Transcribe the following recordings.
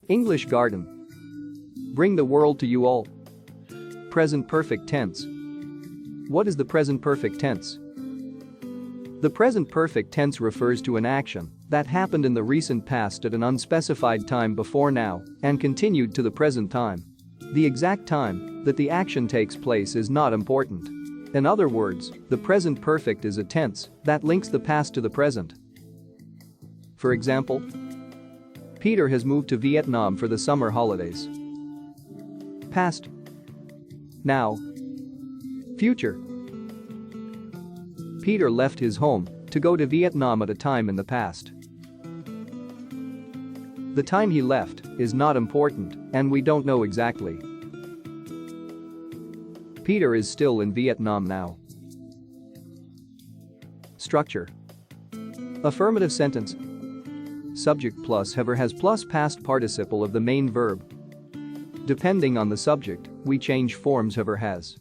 English garden. Bring the world to you all. Present perfect tense. What is the present perfect tense? The present perfect tense refers to an action that happened in the recent past at an unspecified time before now and continued to the present time. The exact time that the action takes place is not important. In other words, the present perfect is a tense that links the past to the present. For example, Peter has moved to Vietnam for the summer holidays. Past. Now. Future. Peter left his home to go to Vietnam at a time in the past. The time he left is not important and we don't know exactly. Peter is still in Vietnam now. Structure. Affirmative sentence. Subject plus have or has plus past participle of the main verb. Depending on the subject, we change forms have or has.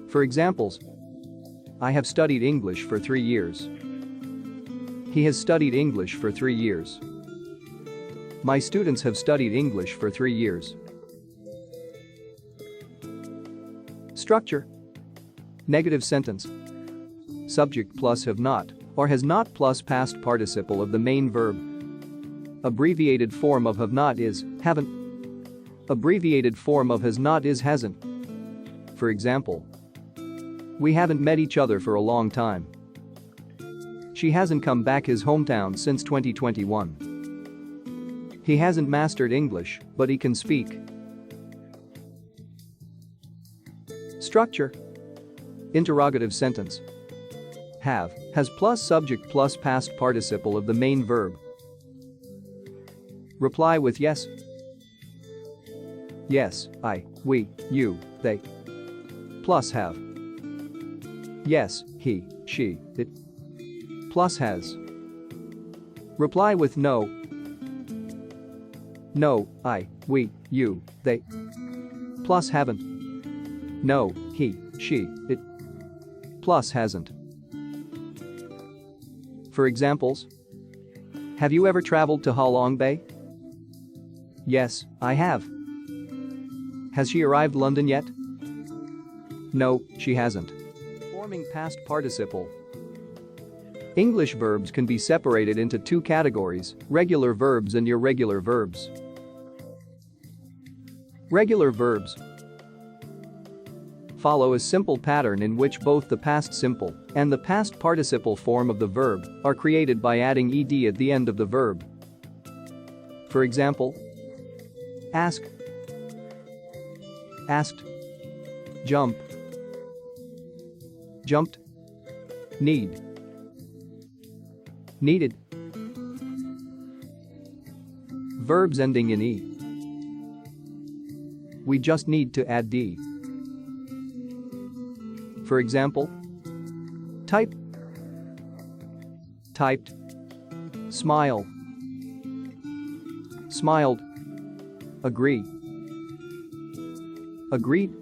For examples, I have studied English for 3 years. He has studied English for 3 years. My students have studied English for 3 years. Structure. Negative sentence. Subject plus have not or has not plus past participle of the main verb. Abbreviated form of have not is haven't. Abbreviated form of has not is hasn't. For example, we haven't met each other for a long time. She hasn't come back his hometown since 2021. He hasn't mastered English, but he can speak. Structure. Interrogative sentence. Have has plus subject plus past participle of the main verb. Reply with yes. Yes, I, we, you, they. Plus have. Yes, he, she, it. Plus has. Reply with no. No, I, we, you, they. Plus haven't. No, he, she, it. Plus hasn't. For examples, have you ever traveled to Ha Long Bay? Yes, I have. Has she arrived London yet? No, she hasn't. Forming past participle. English verbs can be separated into 2 categories, regular verbs and irregular verbs. Regular verbs follow a simple pattern in which both the past simple and the past participle form of the verb are created by adding ed at the end of the verb. For example, ask, asked, jump, jumped, need, needed. Verbs ending in e. We just need to add d. For example, type, typed, smile, smiled, agree, agreed.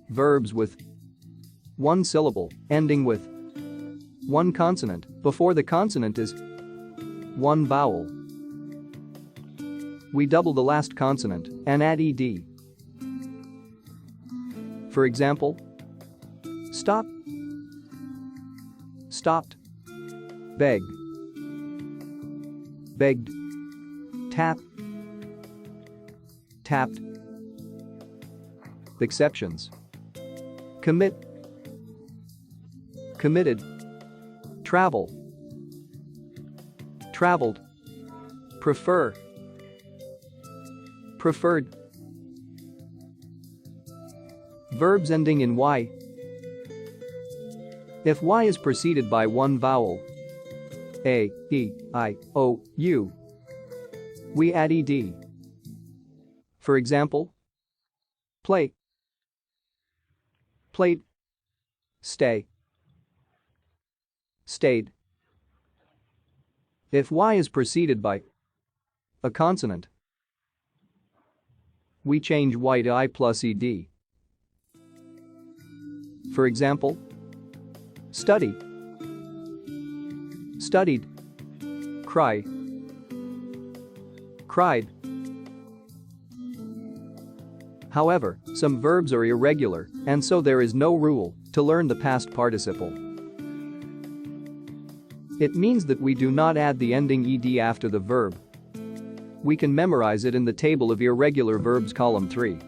Verbs with 1 syllable ending with 1 consonant before the consonant is 1 vowel. We double the last consonant and add ed. For example, stop, stopped, beg, begged, tap, tapped. Exceptions. Commit, committed, travel, traveled, prefer, preferred. Verbs ending in y. If y is preceded by 1 vowel, a, e, I, o, u, we add ed. For example, play, played, stay, stayed. If y is preceded by a consonant, we change y to I plus ed. For example, study, studied, cry, cried. However, some verbs are irregular, and so there is no rule to learn the past participle. It means that we do not add the ending ed after the verb. We can memorize it in the table of irregular verbs column 3.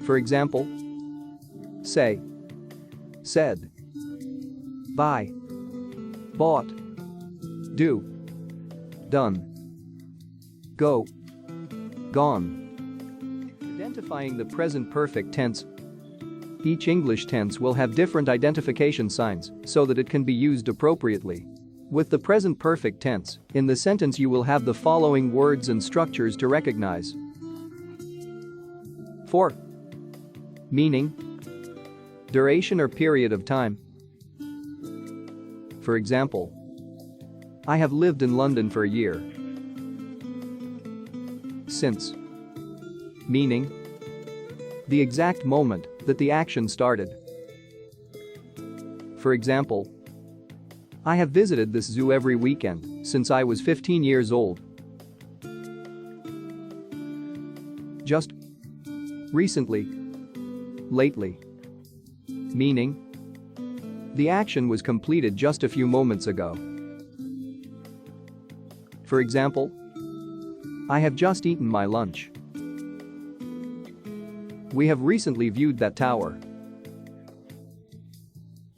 For example, say, said, buy, bought, do, done, go, gone. Identifying the present perfect tense. Each English tense will have different identification signs so that it can be used appropriately. With the present perfect tense, in the sentence you will have the following words and structures to recognize. For. Meaning. Duration or period of time. For example, I have lived in London for a year. Since. Meaning. The exact moment that the action started. For example, I have visited this zoo every weekend since I was 15 years old. Just. Recently. Lately. Meaning. The action was completed just a few moments ago. For example, I have just eaten my lunch. We have recently viewed that tower.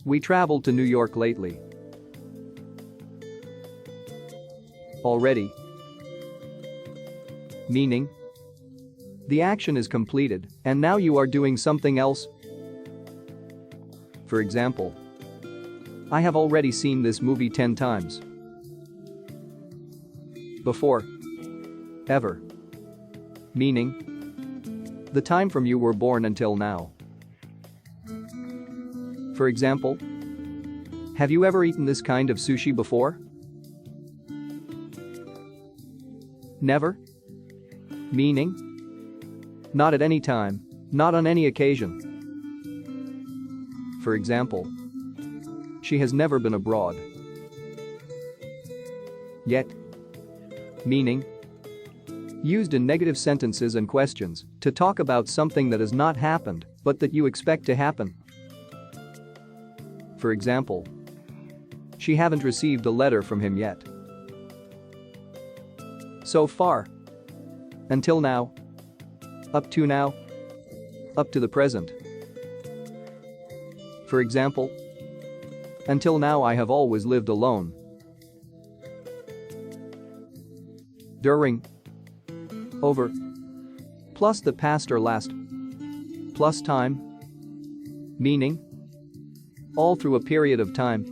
We traveled to New York lately. Already. Meaning. The action is completed, and now you are doing something else. For example, I have already seen this movie 10 times. Before. Ever. Meaning. The time from you were born until now. For example, have you ever eaten this kind of sushi before? Never. Meaning. Not at any time, not on any occasion. For example, she has never been abroad. Yet. Meaning. Used in negative sentences and questions to talk about something that has not happened but that you expect to happen. For example, she haven't received a letter from him yet. So far. Until now. Up to now. Up to the present. For example, until now I have always lived alone. During. Over. Plus the past or last. Plus time. Meaning. All through a period of time.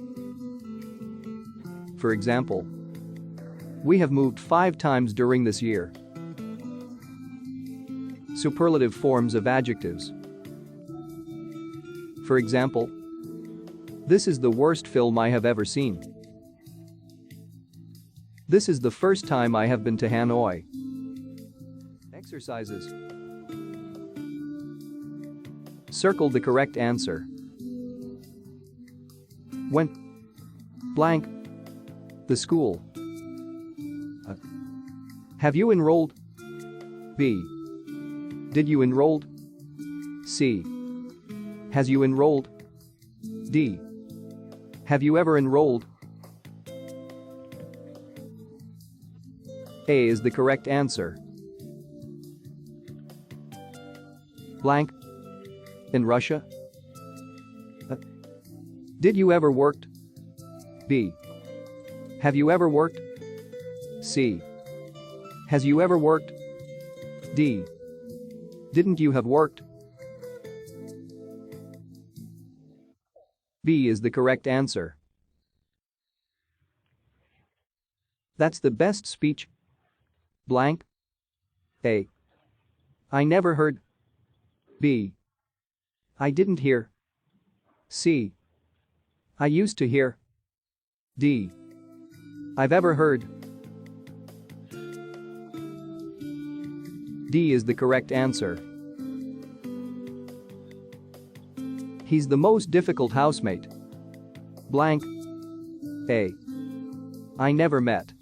For example, we have moved 5 times during this year. Superlative forms of adjectives. For example, this is the worst film I have ever seen. This is the first time I have been to Hanoi. Exercises. Circle the correct answer. Went. Blank. The school. Have you enrolled? B. Did you enrolled? C. Has you enrolled? D. Have you ever enrolled? A is the correct answer. Blank. In Russia? Did you ever worked? B. Have you ever worked? C. Has you ever worked? D. Didn't you have worked? B is the correct answer. That's the best speech. Blank. A. I never heard. B. I didn't hear. C. I used to hear. D. I've ever heard. D is the correct answer. He's the most difficult housemate. Blank. A. I never met.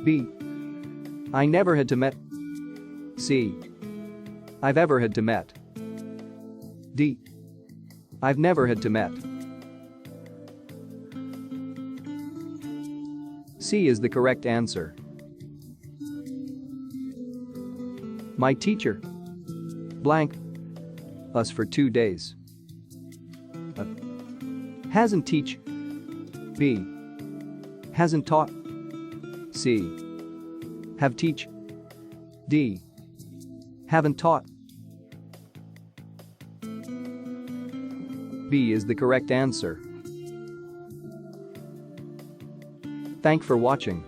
B. I never had to met. C. I've ever had to met. D. I've never had to met. C is the correct answer. My teacher blank us for 2 days. Hasn't teach. B. Hasn't taught. C. Have teach. D. Haven't taught. B is the correct answer. Thank for watching.